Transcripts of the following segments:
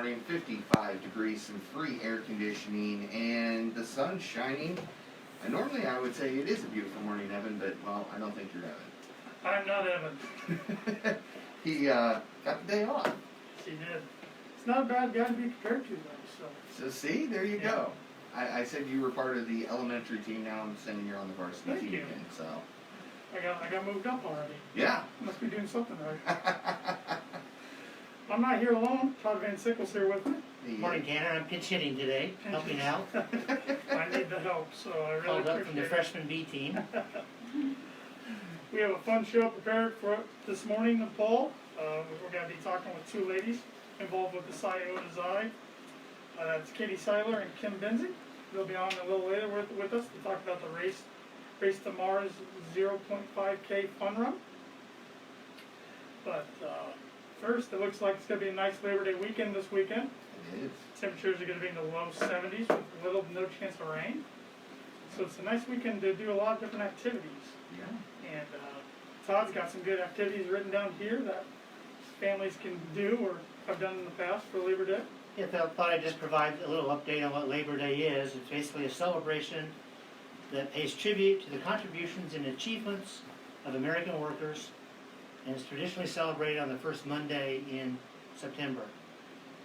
morning, 55 degrees, some free air conditioning, and the sun's shining. And normally I would say it is a beautiful morning, Evan, but, well, I don't think you're Evan. I'm not Evan. He got the day off. He did. It's not a bad guy to be compared to, though. So see, there you go. I said you were part of the elementary team. Now I'm saying you're on the varsity team again. So I got moved up already. Yeah. Must be doing something right. I'm not here alone. Todd Van Sickle's here with me. Morning, Tanner. I'm pinch hitting today, helping out. I need the help, so I really Called up from the appreciate it. freshman B team. We have a fun show prepared for this morning, Paul. We're going to be talking with two ladies involved with the Iota. That's Caty Seiler and Kim Benzing. They'll be on a little later with us to talk about the Race to Mars 0.5K fun run. But first, it looks like it's going to be a nice Labor Day weekend this weekend. It is. Temperatures are going to be in the low 70s with little to no chance of rain. So it's a nice weekend to do a lot of different activities. Yeah. And Todd's got some good activities written down here that families can do or have done in the past for Labor Day. Yeah, I thought I'd just provide a little update on what Labor Day is. It's basically a celebration that pays tribute to the contributions and achievements of American workers, and is traditionally celebrated on the first Monday in September.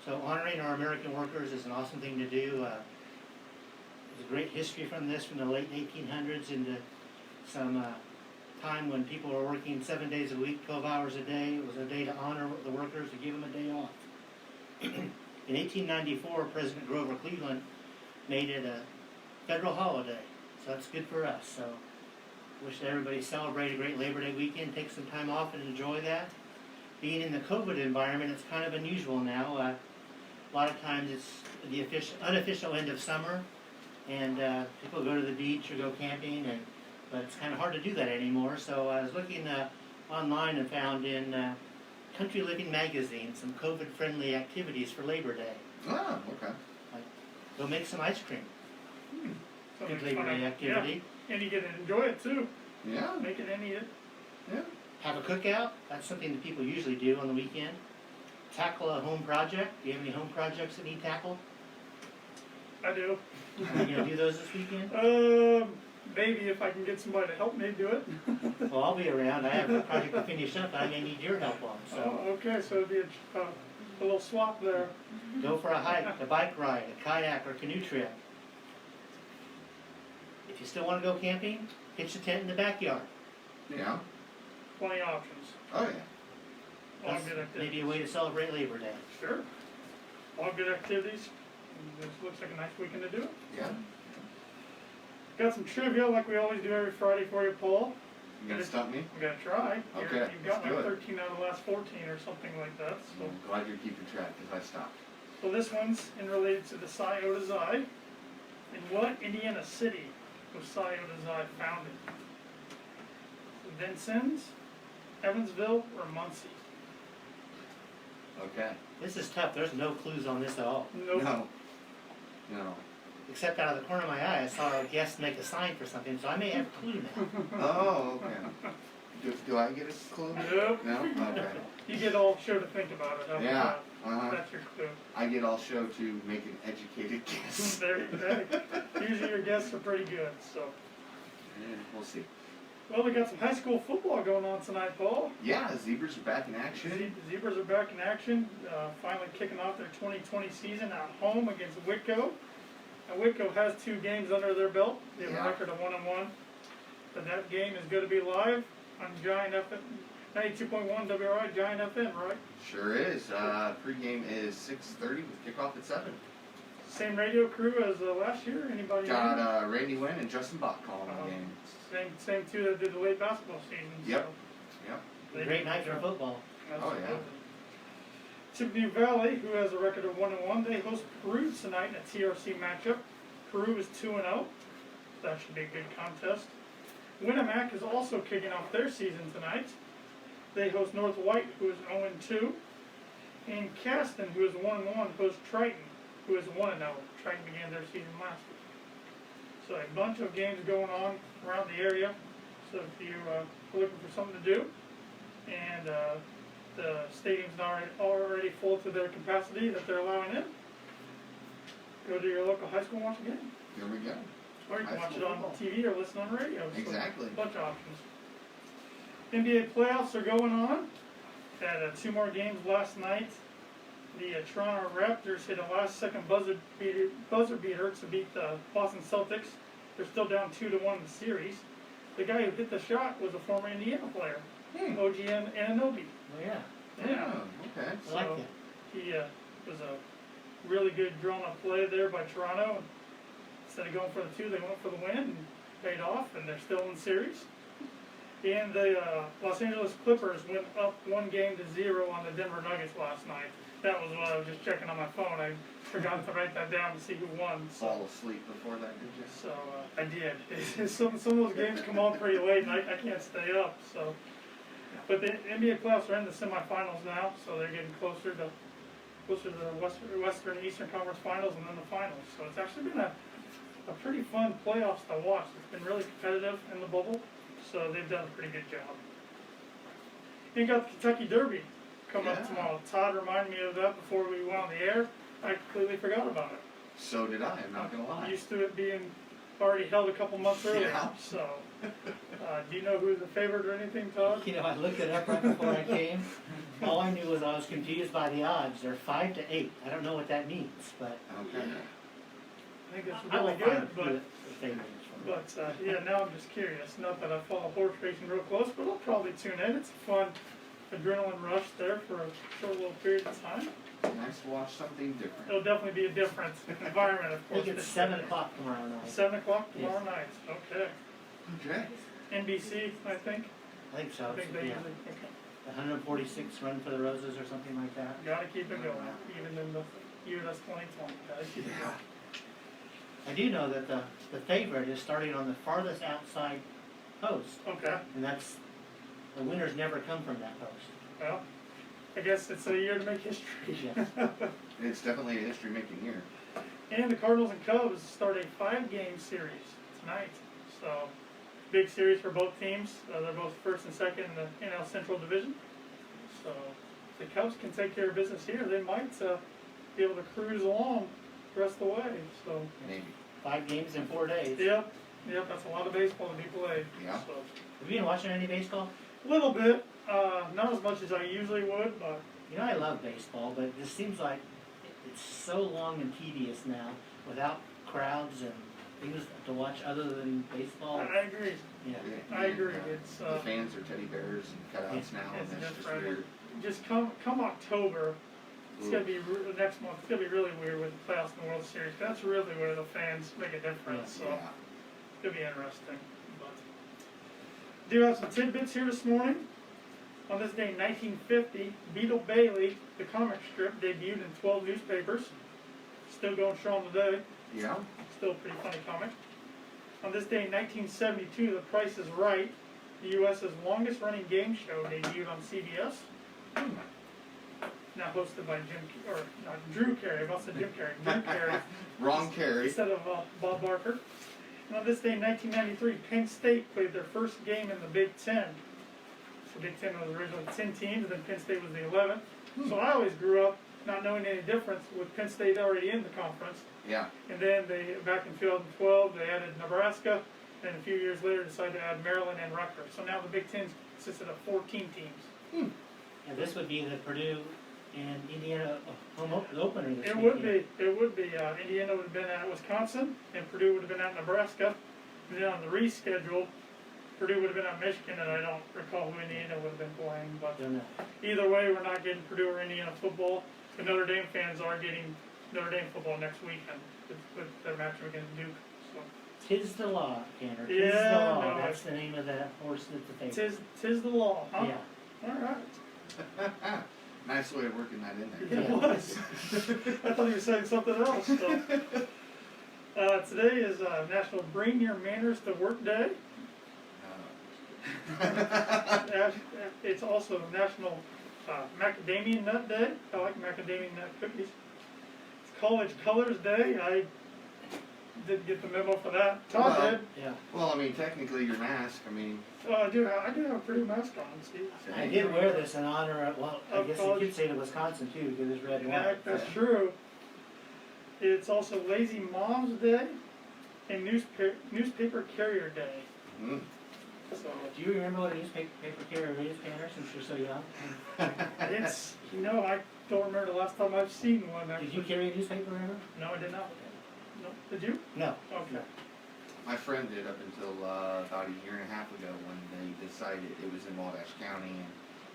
So honoring our American workers is an awesome thing to do. There's a great history from this, from the late 1800s into some time when people were working 7 days a week, 12 hours a day. It was a day to honor the workers, to give them a day off. In 1894, President Grover Cleveland made it a federal holiday, so that's good for us. So wish that everybody celebrate a great Labor Day weekend, take some time off and enjoy that. Being in the COVID environment, it's kind of unusual now. A lot of times it's the unofficial end of summer, and people go to the beach or go camping, but it's kind of hard to do that anymore. So I was looking online and found in Country Living magazine some COVID-friendly activities for Labor Day. Oh, okay. Like go make some ice cream. Good Labor fun. Day activity. Yeah. And you get to enjoy it too. Yeah. Make it and eat it. Yeah. Have a cookout. That's something that people usually do on the weekend. Tackle a home project. Do you have any home projects that need tackled? I do. Are you going to do those this weekend? Maybe if I can get somebody to help me do it. Well, I'll be around. I have a project to finish up I may need your help on. So Oh, okay, so it'd be a little swap there. go for a hike, a bike ride, a kayak or canoe trip. If you still want to go camping, pitch a tent in the backyard. Yeah. Plenty of options. Oh, yeah. All That's good activities. maybe a way to celebrate Labor Day. Sure. All good activities. This looks like a nice weekend to do it. Yeah. Got some trivia like we always do every Friday for you, Paul. You gonna stump me? I'm gonna try. Okay, You've got let's do like it. 13 out of the last 14 or something like that. So, I'm glad you're keeping track because I stopped. so this one's related to the Iota. In what Indiana city was Iota founded? Vincennes, Evansville, or Muncie? Okay. This is tough. There's no clues on this at all. Nope. No. No. Except out of the corner of my eye, I saw a guest make a sign for something, so I may have a clue now. Oh, okay. Do I get a clue? Nope. No? Okay. You get all show to think about it. How about Yeah. that? Uh-huh. That's your clue. I get all show to make an educated guess. There you go. Usually your guesses are pretty good. So, Yeah, we'll see. well, we got some high school football going on tonight, Paul. Yeah, Zebras are back in action. Zebras are back in action, finally kicking off their 2020 season at home against Whitco. And Whitco has 2 games under their belt. They have a record of 1-1. But that game is going to be live on Giant FM, 92.1 WRI, Giant FM, right? Sure is. Pregame is 6:30 with kickoff at 7. Same radio crew as last year. Anybody? Got Randy Wynn and Justin Bach calling the game. Same two that did the late basketball season. Yep. Yep. So Great night for football. Oh, yeah. Tippecanoe Valley, who has a record of 1-1, they host Peru tonight in a TRC matchup. Peru is 2-0. That should be a good contest. Winnemac is also kicking off their season tonight. They host North White, who is 0-2. And Caston, who is 1-1, hosts Triton, who is 1-0. Triton began their season last week. So a bunch of games going on around the area. So if you are looking for something to do, and the stadium's not already full to their capacity that they're allowing in, go to your local high school and watch a game. Here we go. Or you can High watch it school on football. TV or listen on radio. So Exactly. a bunch of options. NBA playoffs are going on. Had 2 more games last night. The Toronto Raptors hit a last-second buzzer beater to beat the Boston Celtics. They're still down 2-1 in the series. The guy who hit the shot was a former Indiana player, OG Anunoby. Oh, yeah. Yeah. Oh, okay. I like So that. he was a really good drawn-up play there by Toronto. Instead of going for the 2, they went for the win and paid off, and they're still in the series. And the Los Angeles Clippers went up 1-0 on the Denver Nuggets last night. That was what I was just checking on my phone. I forgot to write that down to see who won. Fall asleep before that, did you? So I did. Some of those games come on pretty late, and I can't stay up. So, but the NBA playoffs are in the semifinals now, so they're getting closer to the Western and Eastern Conference Finals, and then the finals. So it's actually been a pretty fun playoffs to watch. It's been really competitive in the bubble, so they've done a pretty good job. You got the Kentucky Derby coming up tomorrow. Todd reminded me of that before we went on the air. I completely forgot about it. So did I, I'm not gonna lie. Used to it being already held a couple months earlier. Yeah. So, do you know who's the favorite or anything, Todd? You know, I looked it up right before I came. All I knew was I was confused by the odds. They're 5-8. I don't know what that means, but Okay. I think it's I really will good, find but. who the favorite is for me. Yeah, now I'm just curious. Not that I follow horse racing real close, but I'll probably tune in. It's a fun adrenaline rush there for a short little period of time. Nice to watch something different. It'll definitely be a different environment, of I course. think it's 7 o'clock tomorrow night. 7 o'clock Yes. tomorrow night. Okay. Okay. NBC, I think. I think so. I think they Yeah. usually. Okay. 146 Run for the Roses or something like that. Gotta keep it going, even in the year that's 2020. Gotta keep it Yeah. going. I do know that the favorite is starting on the farthest outside post, Okay. and that's the winners never come from that post. Well, I guess it's a year to make history. Yes. It's definitely a history-making year. And the Cardinals and Cubs start a 5-game series tonight. So, big series for both teams. They're both first and second in the NL Central Division. So, if the Cubs can take care of business here, they might be able to cruise along the rest of the way. So, Maybe. 5 games in 4 days. yep, that's a lot of baseball to be played. Yeah. So, Have you been watching any baseball? a little bit, not as much as I usually would, but You know, I love baseball, but it just seems like it's so long and tedious now without crowds and things to watch other than baseball. I agree. Yeah. I agree. It's The fans are teddy bears and cutouts now, it's and that's just just right. weird. Just come October, it's Ooh. gonna be next month. It's gonna be really weird with the playoffs and the World Series. That's really where the fans make a difference. So Yeah. it's gonna be interesting. But do have some tidbits here this morning. On this day in 1950, Beetle Bailey, the comic strip, debuted in 12 newspapers. Still going strong today. Yeah. Still a pretty funny comic. On this day in 1972, The Price is Right, the U.S.'s longest running game show, debuted on CBS. Now hosted by Drew Carey. I about said Jim Carrey. Drew Carey Wrong carry. instead of Bob Barker. And on this day in 1993, Penn State played their first game in the Big Ten. The Big Ten was originally 10 teams, and then Penn State was the 11th. So I always grew up not knowing any difference with Penn State already in the conference. Yeah. And then back in 2012, they added Nebraska, and a few years later decided to add Maryland and Rutgers. So now the Big Ten consisted of 14 teams. And this would be the Purdue and Indiana home opener this It weekend. would be. Indiana would have been at Wisconsin, and Purdue would have been at Nebraska. And then on the reschedule, Purdue would have been at Michigan, and I don't recall who Indiana would have been playing. But Don't know. either way, we're not getting Purdue or Indiana football. The Notre Dame fans are getting Notre Dame football next weekend with their matchup against Duke. So Tis the law, Tanner. Tis Yeah, the law. no, That's the name of that horse that's the favorite. tis the law, huh? Yeah. All right. Nice way of working that in there. It was. I thought you were saying something else. So. Today is National Bring Your Manners to Work Day. It's also National Macadamia Nut Day. I like macadamia nut cookies. It's College Colors Day. Didn't get the memo for that. Todd Well, did. Yeah. Well, I mean, technically your mask, I mean. I do have a pretty mask on, Steve. I did wear this in honor of, well, I Of guess you college. could say to Wisconsin too, because it's red and Yeah, white. that's true. It's also Lazy Mom's Day and Newspaper Carrier Day. Mm. So Do you remember what a newspaper carrier is, Tanner, since you're so young? it's, I don't remember the last time I've seen one. Did you carry a newspaper, remember? No, I did not. No, did you? No. Okay. My friend did up until about a year and a half ago when they decided it was in Wabash County, and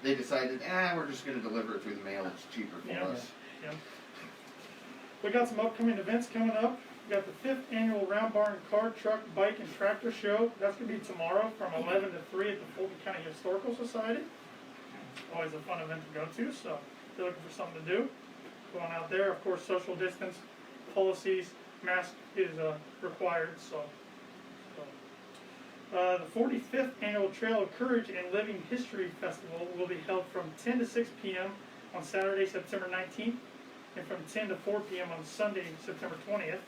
they decided, we're just going to deliver it through the mail. It's cheaper for Yeah. us. Yeah. We got some upcoming events coming up. We got the 5th annual Round Barn Car, Truck, Bike, and Tractor Show. That's going to be tomorrow from 11 to 3 at the Fulton County Historical Society. Always a fun event to go to, so if you're looking for something to do, go on out there. Of course, social distance policies, mask is required, so. The 45th Annual Trail of Courage and Living History Festival will be held from 10 to 6 p.m. on Saturday, September 19th, and from 10 to 4 p.m. on Sunday, September 20th.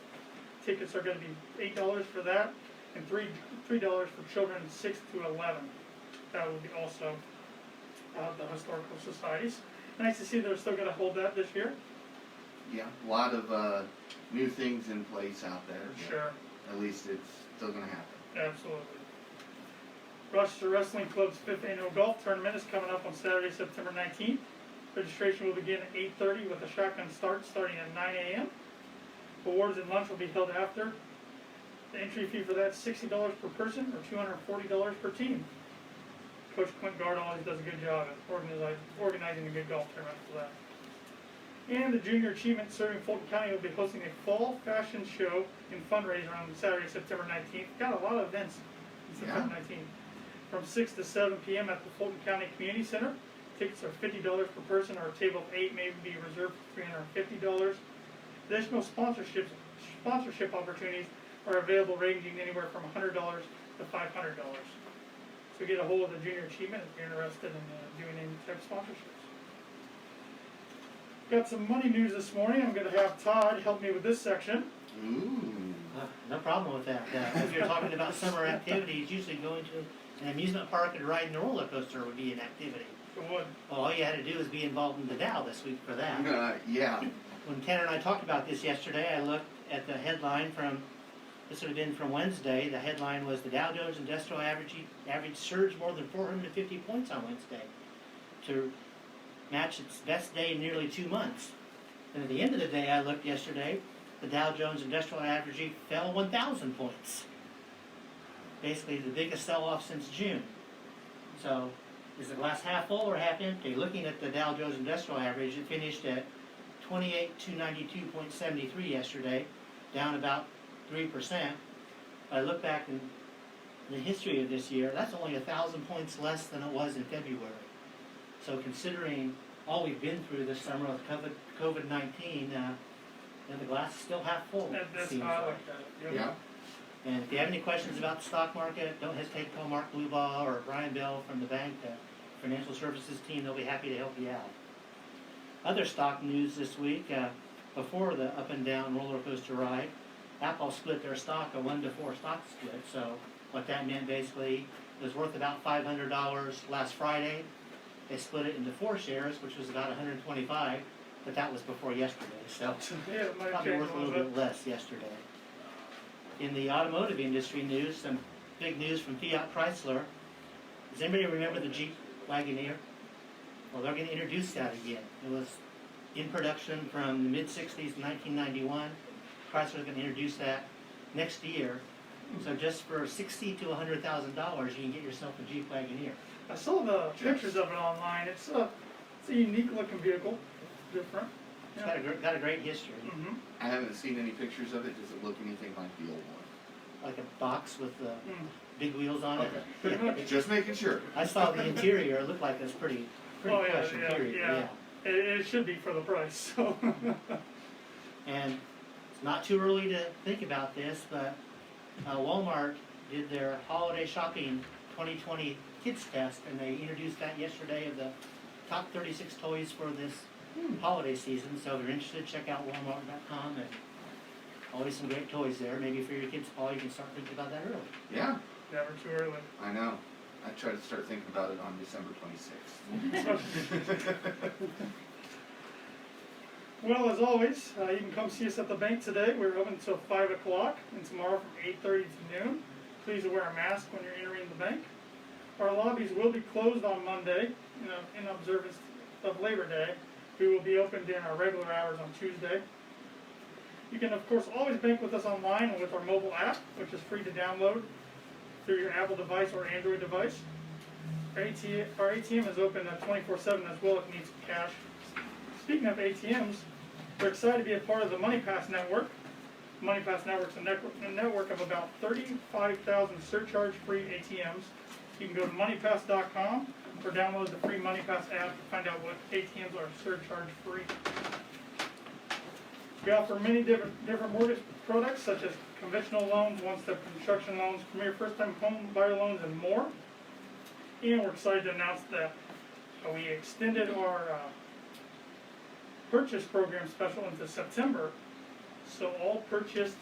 Tickets are going to be $8 for that, and $3 for children 6 to 11. That will be also the historical societies. Nice to see they're still going to hold that this year. Yeah, a lot of new things in place out there. but Sure, At least it's still going to happen. absolutely. Rochester Wrestling Club's 5th Annual Golf Tournament is coming up on Saturday, September 19th. Registration will begin at 8:30 with a shotgun start starting at 9 a.m. Awards and lunch will be held after. The entry fee for that is $60 per person or $240 per team. Coach Clint Gard always does a good job at organizing a good golf tournament for that. And the Junior Achievement Serving Fulton County will be hosting a fall fashion show and fundraiser on Saturday, September 19th. Got a lot of events on September 19th. From 6 to 7 p.m. at the Fulton County Community Center. Tickets are $50 per person, or a table of 8 may be reserved for $350. Additional sponsorship opportunities are available, ranging anywhere from $100 to $500. So get a hold of the Junior Achievement if you're interested in doing any type of sponsorships. Got some money news this morning. I'm going to have Todd help me with this section. Ooh. No problem with that. If you're talking about summer activities, usually going to an amusement park and riding a roller coaster would be an activity. It would. Well, all you had to do was be involved in the Dow this week for that. Yeah. When Tanner and I talked about this yesterday, I looked at the headline this would have been from Wednesday. The headline was the Dow Jones Industrial Average surged more than 450 points on Wednesday to match its best day in nearly 2 months. And at the end of the day, I looked yesterday, the Dow Jones Industrial Average fell 1,000 points. Basically the biggest sell-off since June. So, is the glass half full or half empty? Looking at the Dow Jones Industrial Average, it finished at 28,292.73 yesterday, down about 3%. I look back in the history of this year, that's only 1,000 points less than it was in February. So considering all we've been through this summer with COVID-19, the glass is still half full. That's seems how I like. looked at it. Yeah. And if you have any questions about the stock market, don't hesitate to call Mark Blubaugh or Brian Bell from the bank, financial services team. They'll be happy to help you out. Other stock news this week, before the up and down roller coaster ride, Apple split their stock a 1-to-4 stock split. So what that meant basically, it was worth about $500 last Friday. They split it into 4 shares, which was about $125, but that was before yesterday. So Yeah, it might have probably changed worth a a little little bit. bit less yesterday. In the automotive industry news, some big news from Fiat Chrysler. Does anybody remember the Jeep Wagoneer? Well, they're going to introduce that again. It was in production from the mid-60s to 1991. Chrysler's going to introduce that next year. So just for $60,000 to $100,000, you can get yourself a Jeep Wagoneer. I saw the pictures of it online. It's a unique looking vehicle, different. It's got a great history. Mm-hmm. I haven't seen any pictures of it. Does it look anything like the old one? Like a box with big wheels on it. Okay. Yeah. Just making sure. I saw the interior. It looked like it was pretty Oh, yeah, plush yeah, interior. yeah. It should be for the price. So. And it's not too early to think about this, but Walmart did their holiday shopping 2020 kids test, and they introduced that yesterday of the top 36 toys for this holiday season. So if you're interested, check out walmart.com and Always some great toys there. Maybe for your kids, Paul, you can start thinking about that early. Yeah, Never too early. I know. I try to start thinking about it on December 26th. Well, as always, you can come see us at the bank today. We're open until 5 o'clock, and tomorrow from 8:30 to noon. Please wear a mask when you're entering the bank. Our lobbies will be closed on Monday, in observance of Labor Day. We will be open during our regular hours on Tuesday. You can, of course, always bank with us online and with our mobile app, which is free to download through your Apple device or Android device. Our ATM is open 24/7 as well if you need some cash. Speaking of ATMs, we're excited to be a part of the MoneyPass network. MoneyPass Network is a network of about 35,000 surcharge-free ATMs. You can go to moneypass.com or download the free MoneyPass app to find out what ATMs are surcharge-free. We offer many different mortgage products such as conventional loans, one-step construction loans, premier first-time home buyer loans, and more. And we're excited to announce that we extended our purchase program special into September. So all purchased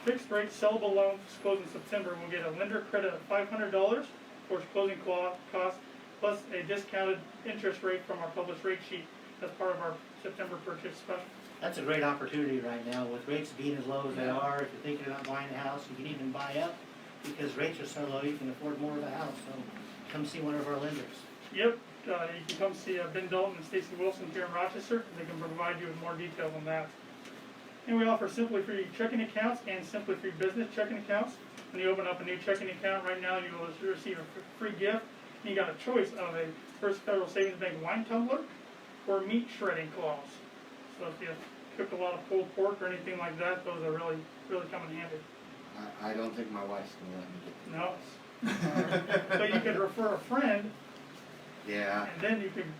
fixed-rate sellable loans closed in September will get a lender credit of $500 towards closing costs, plus a discounted interest rate from our published rate sheet as part of our September purchase special. That's a great opportunity right now with rates being as low as they are. If you're thinking about buying a house, you can even buy up because rates are so low you can afford more of a house. So come see one of our lenders. Yep, you can come see Ben Dalton and Stacy Wilson here in Rochester. They can provide you with more details on that. And we offer Simply Free checking accounts and Simply Free business checking accounts. When you open up a new checking account right now, you will receive a free gift. And you got a choice of a First Federal Savings Bank wine tumbler or meat shredding claws. So if you cook a lot of pulled pork or anything like that, those are really come in handy. I don't think my wife's going to let me get No. So you could refer a friend, Yeah, and then you could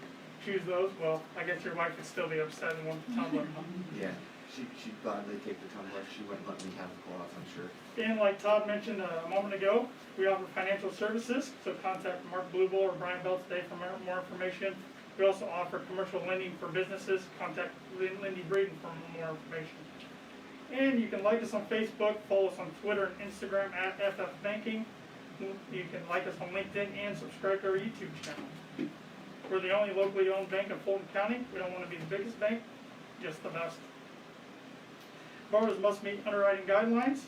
choose those. Well, I guess your wife would still be upset and want the tumbler. yeah. She'd gladly take the tumbler. She wouldn't let me have the claws, I'm sure. And like Todd mentioned a moment ago, we offer financial services, so contact Mark Bluebell or Brian Bell today for more information. We also offer commercial lending for businesses. Contact Lindy Braden for more information. And you can like us on Facebook, follow us on Twitter and Instagram at FF Banking. You can like us on LinkedIn and subscribe to our YouTube channel. We're the only locally owned bank in Fulton County. We don't want to be the biggest bank, just the best. Borrowers must meet underwriting guidelines.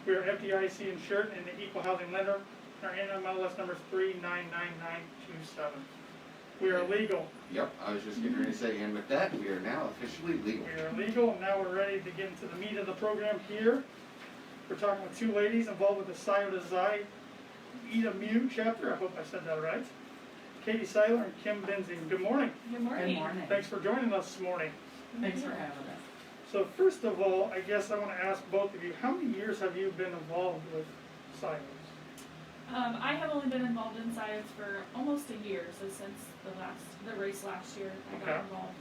We are FDIC insured and the equal housing lender. Our NMLS number is 399927. We are legal. Yep, I was just getting ready to say, and with that, we are now officially legal. We are legal, and now we're ready to get into the meat of the program here. We're talking with two ladies involved with the Iota chapter. I hope I said that right. Caty Seiler and Kim Benzing. Good morning. Good morning. Good morning. Thanks for joining us this morning. Thanks for having us. So first of all, I guess I want to ask both of you, how many years have you been involved with Silos? I have only been involved in science for almost a year, so since the race last year, I got Okay. involved.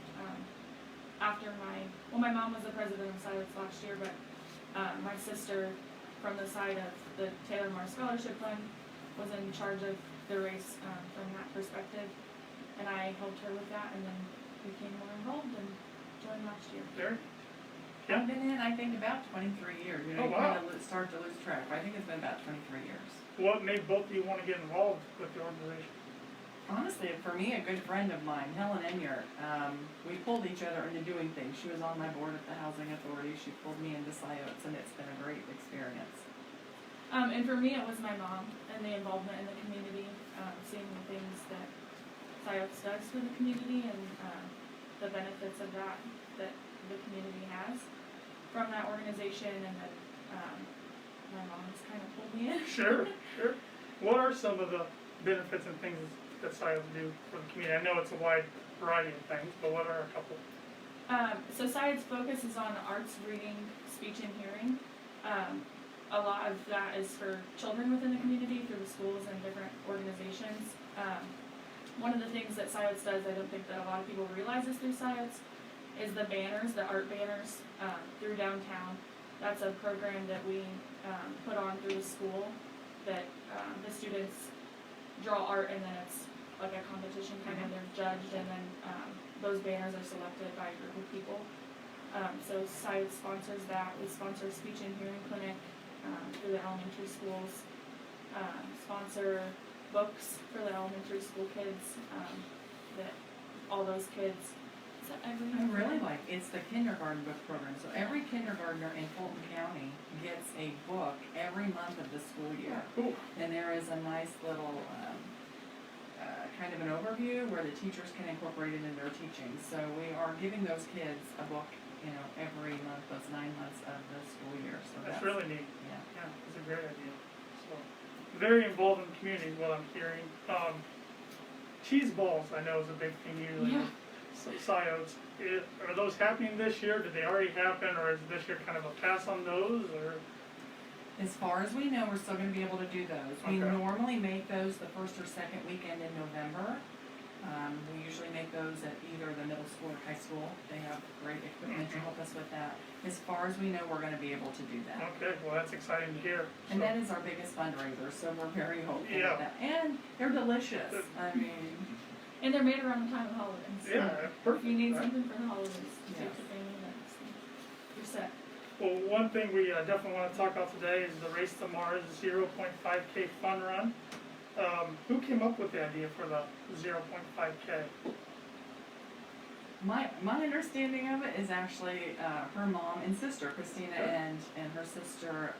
After my mom was the president of Silence last year, but my sister, from the side of the Taylor Moore Scholarship Fund, was in charge of the race from that perspective, and I helped her with that, and then became more involved and joined last year. There? I've been in, I think, about 23 years. You know, Oh, you wow. kind of start to lose track. I think it's been about 23 years. What made both of you want to get involved with the organization? Honestly, for me, a good friend of mine, Helen Enyart, we pulled each other into doing things. She was on my board at the Housing Authority. She pulled me into Sciots, and it's been a great experience. And for me, it was my mom and the involvement in the community, seeing the things that Sciots does for the community and the benefits of that the community has from that organization, and then my mom's kind of pulled me in. Sure. What are some of the benefits and things that Silos do for the community? I know it's a wide variety of things, but what are a couple? So Science focuses on arts, reading, speech, and hearing. A lot of that is for children within the community through the schools and different organizations. One of the things that Science does, I don't think that a lot of people realize is through Science, is the banners, the art banners through downtown. That's a program that we put on through the school that the students draw art, and then it's like a competition kind of, they're judged, and then those banners are selected by a group of people. So SIDE sponsors that. We sponsor a speech and hearing clinic through the elementary schools. Sponsor books for the elementary school kids. That all those kids. Is that every? I really like, it's the kindergarten book program, so every kindergartner in Fulton County gets a book every month of the school year. Cool. And there is a nice little, kind of an overview where the teachers can incorporate it in their teaching. So we are giving those kids a book, every month, those 9 months of the school year, so That's really neat. yeah. Yeah, it's a great idea. So, very involved in the community is what I'm hearing. Cheese balls, I know, is a big thing usually. Yeah. So, Sciotes. Are those happening this year? Did they already happen, or is this year kind of a pass on those, or? As far as we know, we're still gonna be able to do those. We Okay. normally make those the first or second weekend in November. We usually make those at either the middle school or high school. They have great equipment to help us with that. As far as we know, we're gonna be able to do that. Okay, well, that's exciting to hear. And So, that is our biggest fundraiser, so we're very hopeful Yeah. with that. And they're delicious. I mean, And they're made around the time of holidays. yeah, perfect. If you need right? something for the holidays, Yes. take the family events. You're set. Well, one thing we definitely want to talk about today is the Race to Mars 0.5K fun run. Who came up with the idea for the 0.5K? my understanding of it is actually her mom and sister, Christina, and her sister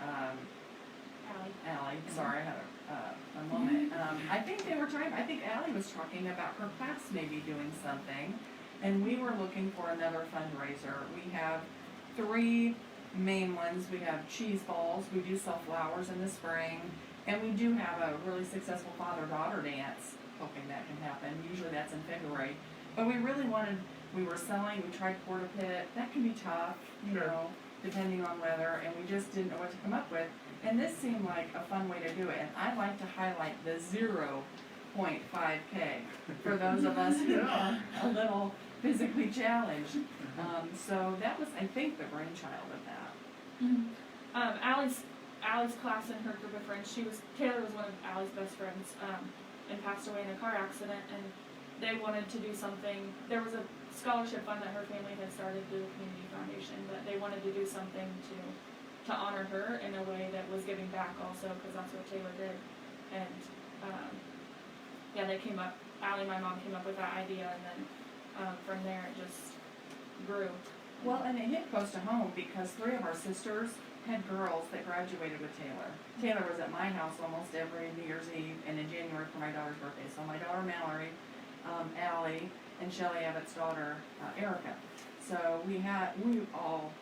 Allie. Sorry, I had a moment. I think Allie was talking about her class maybe doing something, and we were looking for another fundraiser. We have 3 main ones. We have cheese balls, we do sell flowers in the spring, and we do have a really successful father-daughter dance, hoping that can happen. Usually that's in February. But we really we tried Porta Pit, that can be tough, Sure. depending on weather, and we just didn't know what to come up with. And this seemed like a fun way to do it, and I'd like to highlight the 0.5K for those of us who are a little physically challenged. So that was, I think, the brainchild of that. Allie's class and her group of friends, Taylor was one of Allie's best friends, and passed away in a car accident, and they wanted to do something. There was a scholarship fund that her family had started through the community foundation, but they wanted to do something to honor her in a way that was giving back also, because that's what Taylor did. And they came up, Allie, my mom, came up with that idea, and then from there it just grew. Well, and it hit close to home because 3 of our sisters had girls that graduated with Taylor. Taylor was at my house almost every New Year's Eve and in January for my daughter's birthday. So my daughter Mallory, Allie, and Shelley Abbott's daughter Erica. So we all,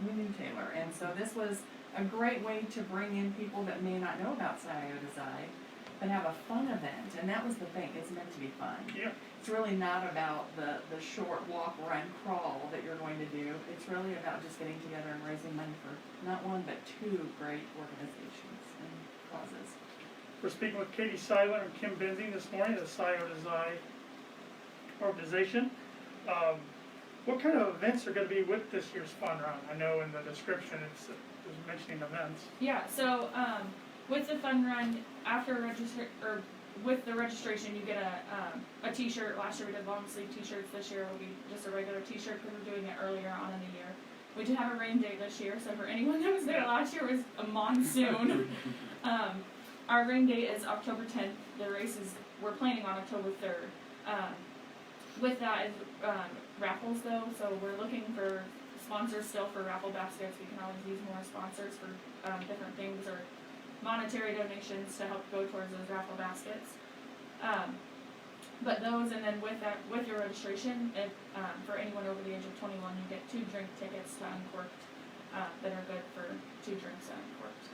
we knew Taylor. And so this was a great way to bring in people that may not know about Iota Xi, but have a fun event. And that was the thing, it's meant to be fun. Yeah. It's really not about the short walk, run, crawl that you're going to do. It's really about just getting together and raising money for not one, but 2 great organizations and causes. We're speaking with Caty Seiler and Kim Benzing this morning, the Iota Xi organization. What kind of events are going to be with this year's fun run? I know in the description it was mentioning events. Yeah, so with the fun run, with the registration, you get a t-shirt. Last year we did long sleeve t-shirts. This year it will be just a regular t-shirt because we're doing it earlier on in the year. We do have a rain date this year, so for anyone that was there last year, it was a monsoon. Our rain date is October 10th. The race we're planning on October 3rd. With that is raffles though, so we're looking for sponsors still for raffle baskets. We can always use more sponsors for different things or monetary donations to help go towards those raffle baskets. But those, and then with your registration, for anyone over the age of 21, you get 2 drink tickets to Uncorked that are good for 2 drinks at Uncorked.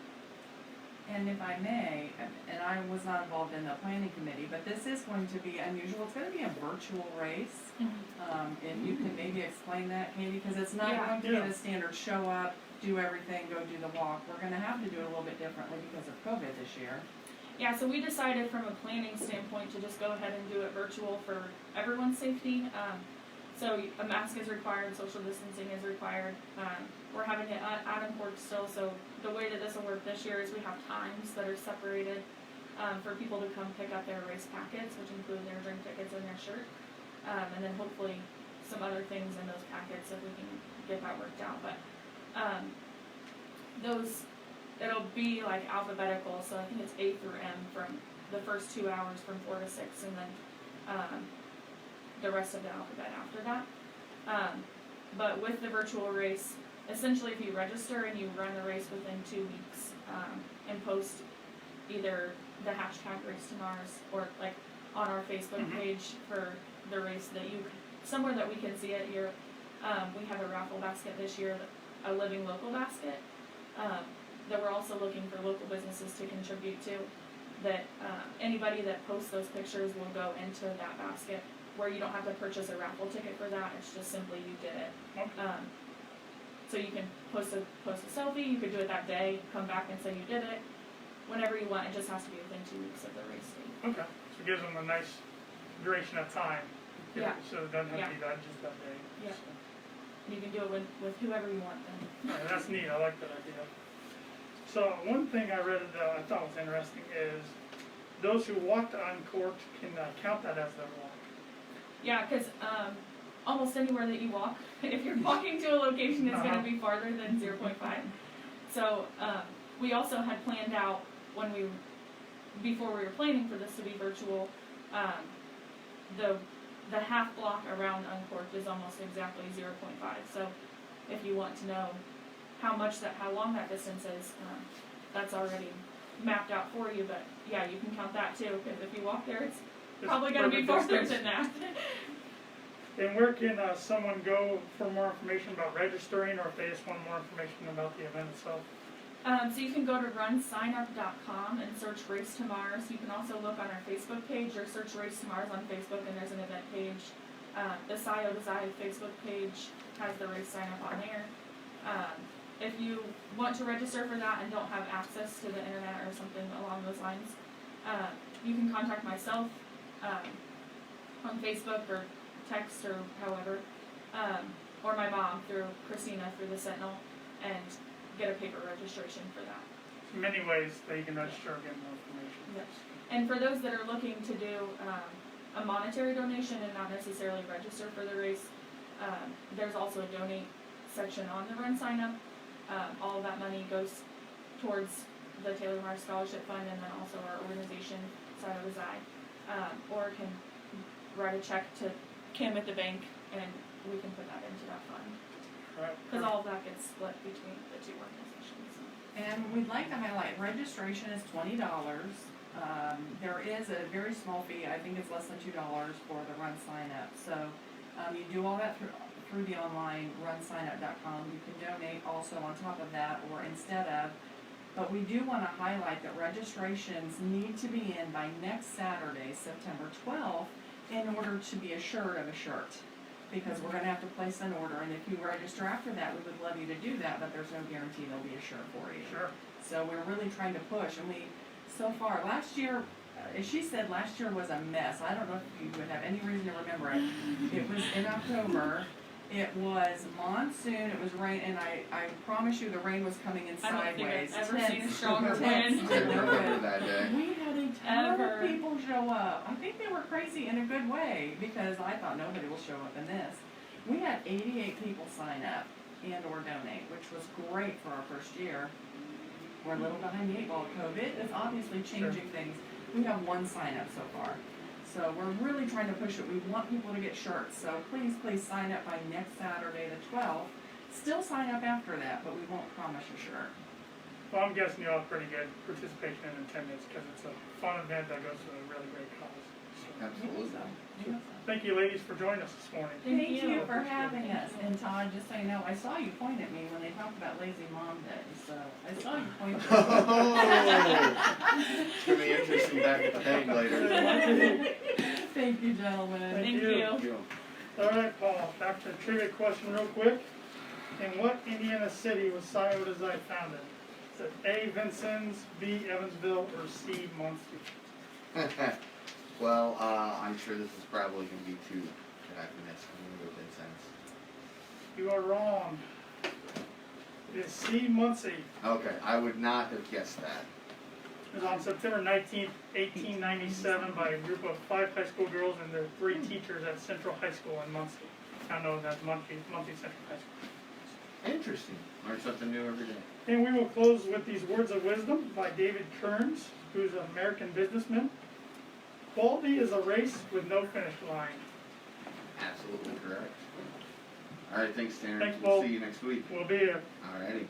And if I may, and I was not involved in the planning committee, but this is going to be unusual. It's going to be a virtual race. If you could maybe explain that, Katie, because it's not going to be the standard show up, do everything, go do the walk. We're going to have to do it a little bit differently because of COVID this year. Yeah, so we decided from a planning standpoint to just go ahead and do it virtual for everyone's safety. So a mask is required, social distancing is required. We're having it at Uncorked still, so the way that this will work this year is we have times that are separated for people to come pick up their race packets, which include their drink tickets and their shirt. And then hopefully some other things in those packets if we can get that worked out, but, it'll be like alphabetical, so I think it's A through M from the first 2 hours from 4 to 6, and then, the rest of the alphabet after that. But with the virtual race, essentially if you register and you run the race within 2 weeks, and post either the hashtag Race to Mars or like on our Facebook page for the race somewhere that we can see it here. We have a raffle basket this year, a living local basket, that we're also looking for local businesses to contribute to, that anybody that posts those pictures will go into that basket, where you don't have to purchase a raffle ticket for that, it's just simply you did it. Okay. So you can post a selfie, you could do it that day, come back and say you did it, whenever you want, it just has to be within 2 weeks of the race date. Okay, so it gives them a nice duration of time. Yeah. So it doesn't have to be that, just that day. Yeah. So, You can do it with whoever you want then. yeah, that's neat, I like that idea. So one thing I read that I thought was interesting is those who walked on court can count that as their walk. Yeah, because almost anywhere that you walk, if you're walking to a location, it's going to be farther than 0.5. So we also had planned out before we were planning for this to be virtual, the half block around Uncorked is almost exactly 0.5. So if you want to know how long that distance is, that's already mapped out for you. But yeah, you can count that too, because if you walk there, it's probably going to be perfect farther distance. than that. And where can someone go for more information about registering, or if they just want more information about the event itself? So you can go to runsignup.com and search Race to Mars. You can also look on our Facebook page or search Race to Mars on Facebook, and there's an event page. The Iota Facebook page has the race sign up on there. If you want to register for that and don't have access to the internet or something along those lines, you can contact myself on Facebook or text or however, or my mom through Christina through the Sentinel, and get a paper registration for that. Many ways that you can register and get more information. Yes. And for those that are looking to do a monetary donation and not necessarily register for the race, there's also a donate section on the Run Sign Up. All of that money goes towards the Taylor Mars Scholarship Fund, and then also our organization, Seiler, or can write a check to Kim at the bank, and we can put that into that fund. Right. Because all of that gets split between the two organizations. And we'd like to highlight, registration is $20. There is a very small fee, I think it's less than $2 for the Run Sign Up. So you do all that through the online runsignup.com. You can donate also on top of that or instead of. But we do want to highlight that registrations need to be in by next Saturday, September 12th, in order to be assured of a shirt. Because we're going to have to place an order, and if you register after that, we would love you to do that, but there's no guarantee there'll be a shirt for you. Sure. So we're really trying to push, and so far, last year, as she said, last year was a mess. I don't know if you would have any reason to remember it. It was in October. It was monsoon, it was rain, and I promise you the rain was coming in sideways. I don't think I've ever seen a stronger Tense. wind. I remember that day. We had a ton of people show up. I think they were crazy in a good way, because I thought nobody will show up in this. We had 88 people sign up and or donate, which was great for our first year. We're a little behind the 8 ball. COVID is obviously changing things. We have 1 sign up so far. So we're really trying to push it. We want people to get shirts. So please sign up by next Saturday, the 12th. Still sign up after that, but we won't promise a shirt. Well, I'm guessing you'll have pretty good participation and attendance because it's a fun event that goes to a really great cause. So, Absolutely. thank you, ladies, for joining us this morning. Thank you for having us. And Todd, just so you know, I saw you point at me when they talked about Lazy Mom Day. So I saw you point at me. Oh, it's going to be interesting back at the peg later. Thank you, gentlemen. Thank Thank you. you. All right, Paul, back to the trivia question real quick. In what Indiana city was Iota founded? Is it A, Vincennes, B, Evansville, or C, Muncie? Well, I'm sure this is probably going to be too anachronistic. I'm going to go Vincennes. You are wrong. It is C, Muncie. Okay, I would not have guessed that. It was on September 19th, 1897 by a group of 5 high school girls and their 3 teachers at Central High School in Muncie. now known as Muncie Central High School. Interesting. Learn something new every day. And we will close with these words of wisdom by David Kearns, who's an American businessman. Quality is a race with no finish line. Absolutely correct. All right, thanks, Tanner. Thanks, We'll Paul. see you next week. We'll be here. All righty.